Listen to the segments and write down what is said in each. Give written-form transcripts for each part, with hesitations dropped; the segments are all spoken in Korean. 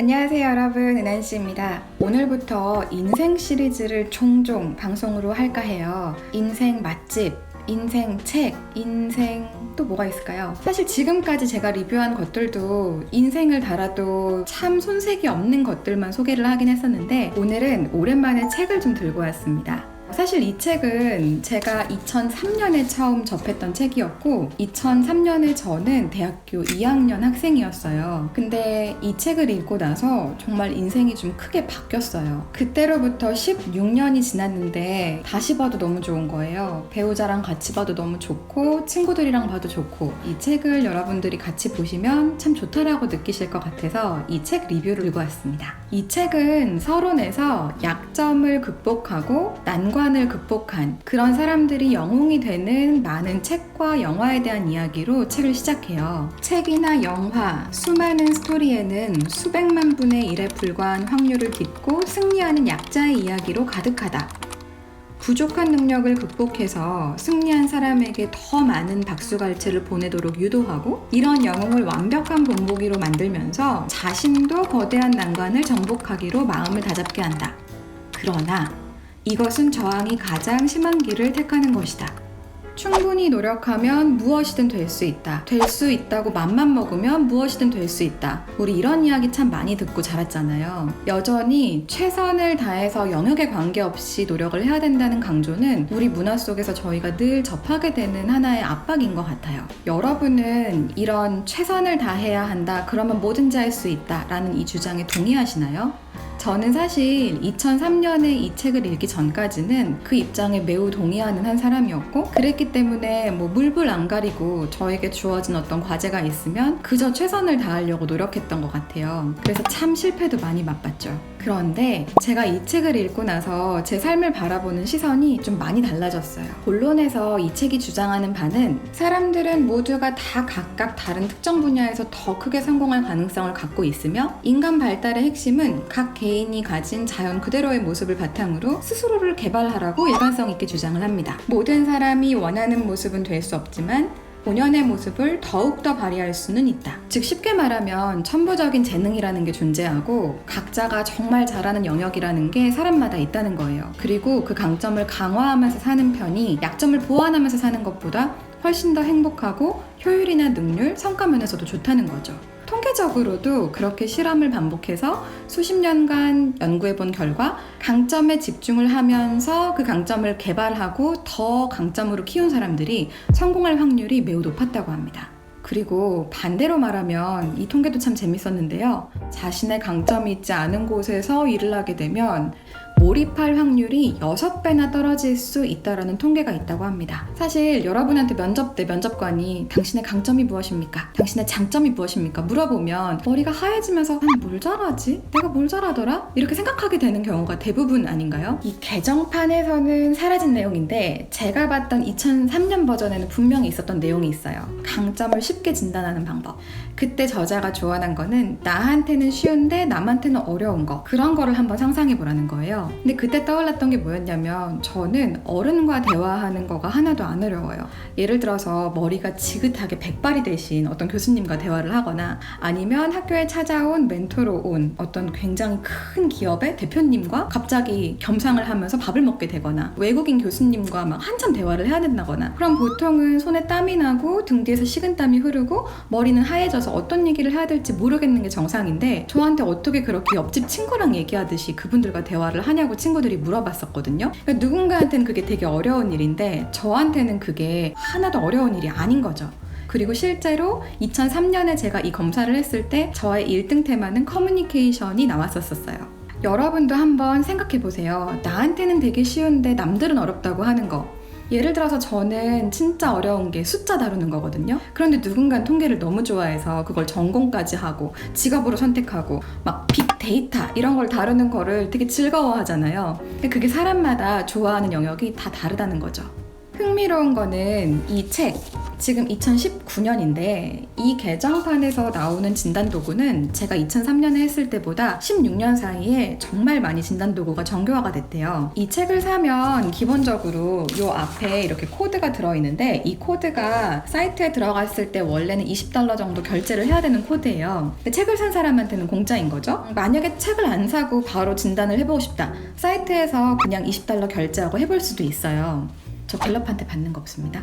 안녕하세요 여러분, 은한씨입니다. 오늘부터 인생 시리즈를 종종 방송으로 할까 해요. 인생 맛집, 인생 책, 인생 또 뭐가 있을까요? 사실 지금까지 제가 리뷰한 것들도 인생을 달아도 참 손색이 없는 것들만 소개를 하긴 했었는데 오늘은 오랜만에 책을 좀 들고 왔습니다. 사실 이 책은 제가 2003년에 처음 접했던 책이었고 2003년에 저는 대학교 2학년 학생이었어요. 근데 이 책을 읽고 나서 정말 인생이 좀 크게 바뀌었어요. 그때로부터 16년이 지났는데 다시 봐도 너무 좋은 거예요. 배우자랑 같이 봐도 너무 좋고 친구들이랑 봐도 좋고 이 책을 여러분들이 같이 보시면 참 좋다라고 느끼실 것 같아서 이 책 리뷰를 들고 왔습니다. 이 책은 서론에서 약점을 극복하고 난관을 극복한 그런 사람들이 영웅이 되는 많은 책과 영화에 대한 이야기로 책을 시작해요. 책이나 영화, 수많은 스토리에는 수백만 분의 1에 불과한 확률을 딛고 승리하는 약자의 이야기로 가득하다. 부족한 능력을 극복해서 승리한 사람에게 더 많은 박수갈채를 보내도록 유도하고 이런 영웅을 완벽한 본보기로 만들면서 자신도 거대한 난관을 정복하기로 마음을 다잡게 한다. 그러나 이것은 저항이 가장 심한 길을 택하는 것이다. 충분히 노력하면 무엇이든 될 수 있다. 될 수 있다고 맘만 먹으면 무엇이든 될 수 있다. 우리 이런 이야기 참 많이 듣고 자랐잖아요. 여전히 최선을 다해서 영역에 관계없이 노력을 해야 된다는 강조는 우리 문화 속에서 저희가 늘 접하게 되는 하나의 압박인 것 같아요. 여러분은 이런 최선을 다해야 한다. 그러면 뭐든지 할 수 있다. 라는 이 주장에 동의하시나요? 저는 사실 2003년에 이 책을 읽기 전까지는 그 입장에 매우 동의하는 한 사람이었고 그랬기 때문에 물불 안 가리고 저에게 주어진 어떤 과제가 있으면 그저 최선을 다하려고 노력했던 것 같아요. 그래서 참 실패도 많이 맛봤죠. 그런데 제가 이 책을 읽고 나서 제 삶을 바라보는 시선이 좀 많이 달라졌어요. 본론에서 이 책이 주장하는 바는 사람들은 모두가 다 각각 다른 특정 분야에서 더 크게 성공할 가능성을 갖고 있으며 인간 발달의 핵심은 각 개인이 가진 자연 그대로의 모습을 바탕으로 스스로를 개발하라고 일관성 있게 주장을 합니다. 모든 사람이 원하는 모습은 될 수 없지만 본연의 모습을 더욱더 발휘할 수는 있다. 즉 쉽게 말하면 천부적인 재능이라는 게 존재하고 각자가 정말 잘하는 영역이라는 게 사람마다 있다는 거예요. 그리고 그 강점을 강화하면서 사는 편이 약점을 보완하면서 사는 것보다 훨씬 더 행복하고 효율이나 능률, 성과 면에서도 좋다는 거죠. 통계적으로도 그렇게 실험을 반복해서 수십 년간 연구해본 결과 강점에 집중을 하면서 그 강점을 개발하고 더 강점으로 키운 사람들이 성공할 확률이 매우 높았다고 합니다. 그리고 반대로 말하면 이 통계도 참 재밌었는데요. 자신의 강점이 있지 않은 곳에서 일을 하게 되면 몰입할 확률이 6배나 떨어질 수 있다는 통계가 있다고 합니다. 사실 여러분한테 면접 때 면접관이 당신의 강점이 무엇입니까? 당신의 장점이 무엇입니까? 물어보면 머리가 하얘지면서 뭘 잘하지? 내가 뭘 잘하더라? 이렇게 생각하게 되는 경우가 대부분 아닌가요? 이 개정판에서는 사라진 내용인데 제가 봤던 2003년 버전에는 분명히 있었던 내용이 있어요. 강점을 쉽게 진단하는 방법. 그때 저자가 조언한 거는 나한테는 쉬운데 남한테는 어려운 거 그런 거를 한번 상상해 보라는 거예요. 근데 그때 떠올랐던 게 뭐였냐면 저는 어른과 대화하는 거가 하나도 안 어려워요. 예를 들어서 머리가 지긋하게 백발이 되신 어떤 교수님과 대화를 하거나 아니면 학교에 찾아온 멘토로 온 어떤 굉장히 큰 기업의 대표님과 갑자기 겸상을 하면서 밥을 먹게 되거나 외국인 교수님과 막 한참 대화를 해야 된다거나 그럼 보통은 손에 땀이 나고 등 뒤에서 식은땀이 흐르고 머리는 하얘져서 어떤 얘기를 해야 될지 모르겠는 게 정상인데 저한테 어떻게 그렇게 옆집 친구랑 얘기하듯이 그분들과 대화를 하냐고 친구들이 물어봤었거든요. 그러니까 누군가한테는 그게 되게 어려운 일인데 저한테는 그게 하나도 어려운 일이 아닌 거죠. 그리고 실제로 2003년에 제가 이 검사를 했을 때 저의 1등 테마는 커뮤니케이션이 나왔었어요. 여러분도 한번 생각해보세요. 나한테는 되게 쉬운데 남들은 어렵다고 하는 거. 예를 들어서 저는 진짜 어려운 게 숫자 다루는 거거든요. 그런데 누군가는 통계를 너무 좋아해서 그걸 전공까지 하고 직업으로 선택하고 막 빅데이터 이런 걸 다루는 거를 되게 즐거워하잖아요. 그게 사람마다 좋아하는 영역이 다 다르다는 거죠. 흥미로운 거는 이 책, 지금 2019년인데 이 개정판에서 나오는 진단도구는 제가 2003년에 했을 때보다 16년 사이에 정말 많이 진단도구가 정교화가 됐대요. 이 책을 사면 기본적으로 요 앞에 이렇게 코드가 들어있는데 이 코드가 사이트에 들어갔을 때 원래는 $20 정도 결제를 해야 되는 코드예요. 근데 책을 산 사람한테는 공짜인 거죠. 만약에 책을 안 사고 바로 진단을 해보고 싶다. 사이트에서 그냥 $20 결제하고 해볼 수도 있어요. 저 갤럽한테 받는 거 없습니다.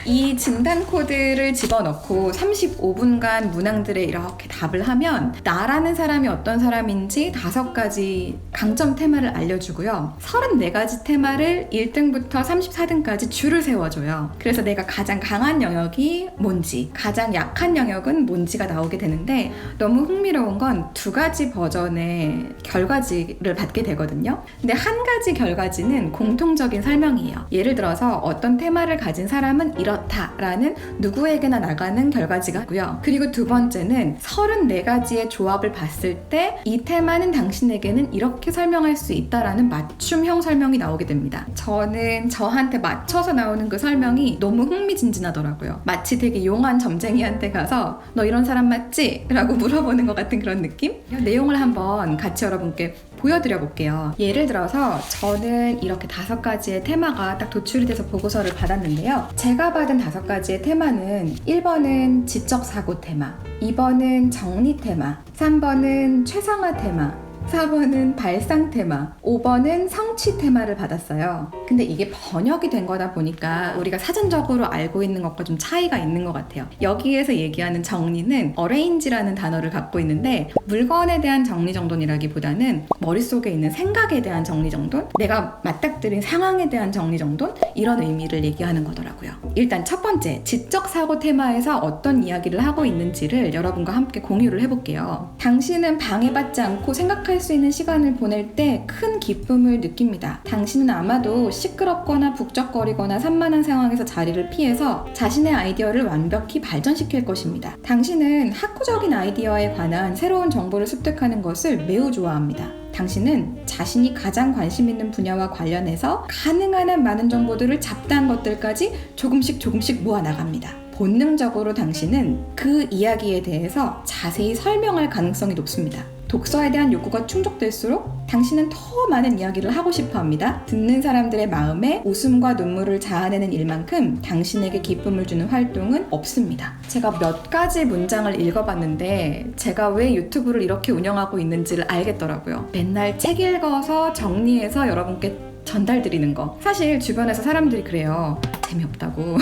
이 진단 코드를 집어넣고 35분간 문항들에 이렇게 답을 하면 나라는 사람이 어떤 사람인지 5가지 강점 테마를 알려주고요. 34가지 테마를 1등부터 34등까지 줄을 세워줘요. 그래서 내가 가장 강한 영역이 뭔지, 가장 약한 영역은 뭔지가 나오게 되는데 너무 흥미로운 건 2가지 버전의 결과지를 받게 되거든요. 근데 한 가지 결과지는 공통적인 설명이에요. 예를 들어서 어떤 테마를 가진 사람은 이렇다라는 누구에게나 나가는 결과지가 있고요. 그리고 2번째는 34가지의 조합을 봤을 때 이 테마는 당신에게는 이렇게 설명할 수 있다라는 맞춤형 설명이 나오게 됩니다. 저는 저한테 맞춰서 나오는 그 설명이 너무 흥미진진하더라고요. 마치 되게 용한 점쟁이한테 가서 너 이런 사람 맞지? 라고 물어보는 것 같은 그런 느낌? 내용을 한번 같이 여러분께 보여드려 볼게요. 예를 들어서 저는 이렇게 5가지의 테마가 딱 도출이 돼서 보고서를 받았는데요. 제가 받은 5가지의 테마는 1번은 지적사고 테마, 2번은 정리 테마, 3번은 최상화 테마, 4번은 발상 테마, 5번은 성취 테마를 받았어요. 근데 이게 번역이 된 거다 보니까 우리가 사전적으로 알고 있는 것과 좀 차이가 있는 것 같아요. 여기에서 얘기하는 정리는 arrange라는 단어를 갖고 있는데 물건에 대한 정리정돈이라기보다는 머릿속에 있는 생각에 대한 정리정돈, 내가 맞닥뜨린 상황에 대한 정리정돈, 이런 의미를 얘기하는 거더라고요. 일단 첫 번째, 지적사고 테마에서 어떤 이야기를 하고 있는지를 여러분과 함께 공유를 해볼게요. 당신은 방해받지 않고 생각할 수 있는 시간을 보낼 때 큰 기쁨을 느낍니다. 당신은 아마도 시끄럽거나 북적거리거나 산만한 상황에서 자리를 피해서 자신의 아이디어를 완벽히 발전시킬 것입니다. 당신은 학구적인 아이디어에 관한 새로운 정보를 습득하는 것을 매우 좋아합니다. 당신은 자신이 가장 관심 있는 분야와 관련해서 가능한 한 많은 정보들을 잡다한 것들까지 조금씩 모아 나갑니다. 본능적으로 당신은 그 이야기에 대해서 자세히 설명할 가능성이 높습니다. 독서에 대한 욕구가 충족될수록 당신은 더 많은 이야기를 하고 싶어 합니다. 듣는 사람들의 마음에 웃음과 눈물을 자아내는 일만큼 당신에게 기쁨을 주는 활동은 없습니다. 제가 몇 가지 문장을 읽어봤는데 제가 왜 유튜브를 이렇게 운영하고 있는지를 알겠더라고요. 맨날 책 읽어서 정리해서 여러분께 전달드리는 거. 사실 주변에서 사람들이 그래요. 재미없다고.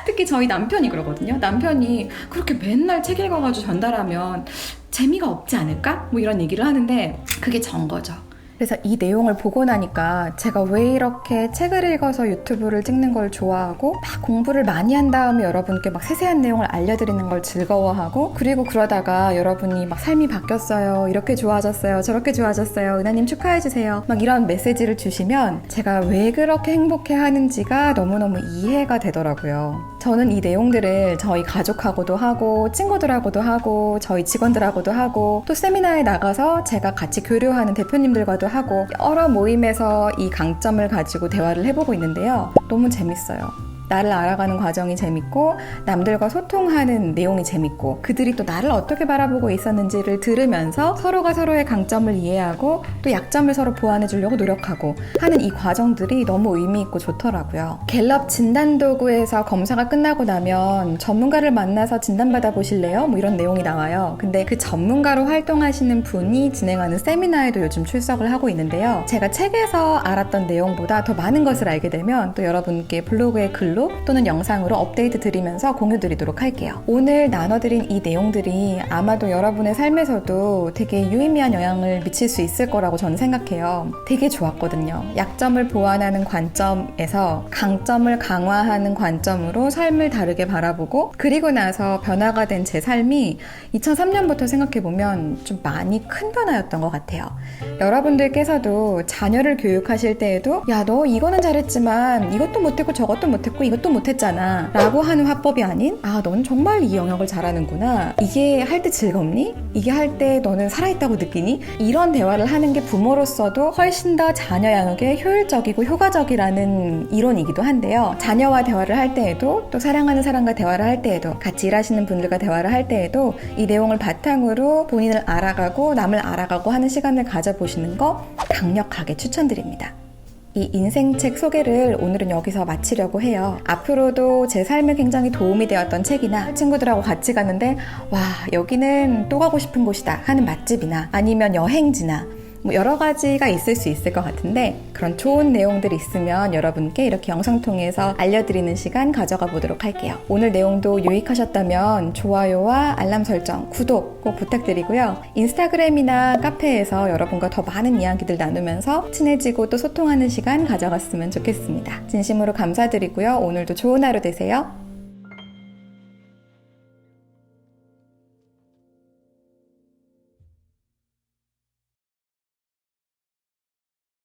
특히 저희 남편이 그러거든요. 남편이 그렇게 맨날 책 읽어가지고 전달하면 재미가 없지 않을까? 뭐 이런 얘기를 하는데 그게 전거죠. 그래서 이 내용을 보고 나니까 제가 왜 이렇게 책을 읽어서 유튜브를 찍는 걸 좋아하고 막 공부를 많이 한 다음에 여러분께 막 세세한 내용을 알려드리는 걸 즐거워하고 그리고 그러다가 여러분이 막 삶이 바뀌었어요, 이렇게 좋아졌어요, 저렇게 좋아졌어요, 은하님 축하해주세요 막 이런 메시지를 주시면 제가 왜 그렇게 행복해 하는지가 너무너무 이해가 되더라고요. 저는 이 내용들을 저희 가족하고도 하고 친구들하고도 하고 저희 직원들하고도 하고 또 세미나에 나가서 제가 같이 교류하는 대표님들과도 하고 여러 모임에서 이 강점을 가지고 대화를 해보고 있는데요. 너무 재밌어요. 나를 알아가는 과정이 재밌고 남들과 소통하는 내용이 재밌고 그들이 또 나를 어떻게 바라보고 있었는지를 들으면서 서로가 서로의 강점을 이해하고 또 약점을 서로 보완해 주려고 노력하고 하는 이 과정들이 너무 의미 있고 좋더라고요. 갤럽 진단도구에서 검사가 끝나고 나면 전문가를 만나서 진단받아 보실래요? 뭐 이런 내용이 나와요. 근데 그 전문가로 활동하시는 분이 진행하는 세미나에도 요즘 출석을 하고 있는데요. 제가 책에서 알았던 내용보다 더 많은 것을 알게 되면 또 여러분께 블로그의 글로 또는 영상으로 업데이트 드리면서 공유 드리도록 할게요. 오늘 나눠드린 이 내용들이 아마도 여러분의 삶에서도 되게 유의미한 영향을 미칠 수 있을 거라고 저는 생각해요. 되게 좋았거든요. 약점을 보완하는 관점에서 강점을 강화하는 관점으로 삶을 다르게 바라보고 그리고 나서 변화가 된 제 삶이 2003년부터 생각해보면 좀 많이 큰 변화였던 것 같아요. 여러분들께서도 자녀를 교육하실 때에도 야, 너 이거는 잘했지만 이것도 못했고 저것도 못했고 이것도 못했잖아 라고 하는 화법이 아닌 넌 정말 이 영역을 잘하는구나, 이게 할 때 즐겁니? 이게 할 때 너는 살아있다고 느끼니? 이런 대화를 하는 게 부모로서도 훨씬 더 자녀 양육에 효율적이고 효과적이라는 이론이기도 한데요. 자녀와 대화를 할 때에도, 또 사랑하는 사람과 대화를 할 때에도, 같이 일하시는 분들과 대화를 할 때에도 이 내용을 바탕으로 본인을 알아가고 남을 알아가고 하는 시간을 가져보시는 거 강력하게 추천드립니다. 이 인생책 소개를 오늘은 여기서 마치려고 해요. 앞으로도 제 삶에 굉장히 도움이 되었던 책이나 친구들하고 같이 갔는데 와, 여기는 또 가고 싶은 곳이다 하는 맛집이나 아니면 여행지나 여러 가지가 있을 수 있을 것 같은데, 그런 좋은 내용들이 있으면 여러분께 이렇게 영상 통해서 알려드리는 시간 가져가 보도록 할게요. 오늘 내용도 유익하셨다면 좋아요와 알람 설정, 구독 꼭 부탁드리고요. 인스타그램이나 카페에서 여러분과 더 많은 이야기들 나누면서 친해지고 또 소통하는 시간 가져갔으면 좋겠습니다. 진심으로 감사드리고요. 오늘도 좋은 하루 되세요.